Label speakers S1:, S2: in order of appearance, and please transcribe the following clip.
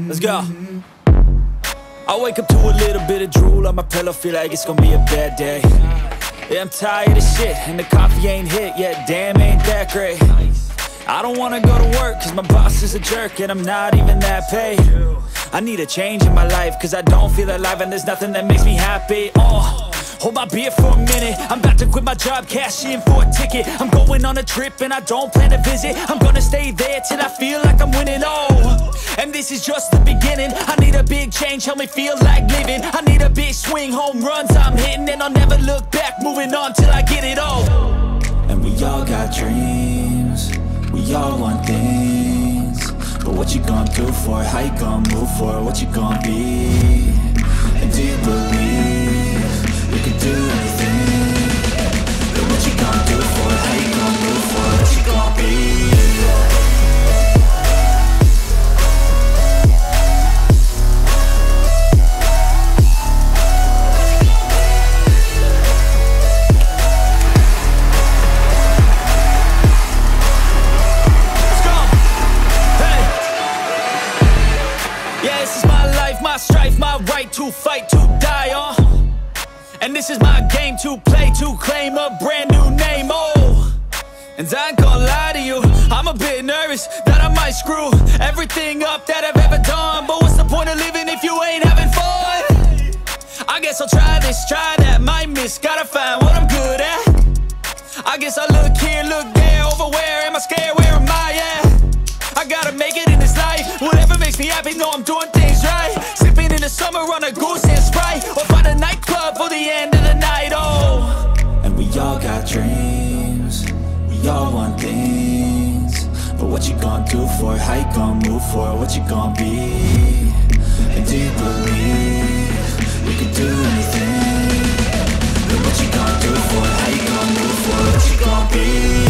S1: Let's go. I wake up to a little bit of drool on my pillow, feel like it's gonna be a bad day. Yeah, I'm tired of shit, and the coffee ain't hit yet, damn, ain't that great. I don't wanna go to work, cause my boss is a jerk, and I'm not even that paid. I need a change in my life, cause I don't feel alive, and there's nothing that makes me happy. Hold my beer for a minute, I'm about to quit my job, cash in for a ticket. I'm going on a trip and I don't plan to visit. I'm gonna stay there till I feel like I'm winning, and this is just the beginning. I need a big change, help me feel like living. I need a big swing, home runs I'm hitting, and I'll never look back, moving on till I get it all. And we all got dreams, we all want things, but what you gonna do for it? How you gonna move for it? What you gonna be? And do you believe you can do anything? But what you gonna do for it? How you gonna move for it? What you gonna be? My strife, my right to fight, to die on. And this is my game to play, to claim a brand new name, And I ain't gonna lie to you, I'm a bit nervous that I might screw everything up that I've ever done. But what's the point of living if you ain't having fun? I guess I'll try this, try that, might miss, gotta find what I'm good at. I guess I look here, look there, over where am I scared, where am I at? I gotta make it in this life, whatever makes me happy, know I'm doing things right. Sipping in the summer on a goose and Sprite, or find a nightclub for the end of the night, And we all got dreams, we all want things, but what you gonna do for it? How you gonna move for it? What you gonna be? And do you believe you can do anything? But what you gonna do for it? How you gonna move for it? What you gonna be?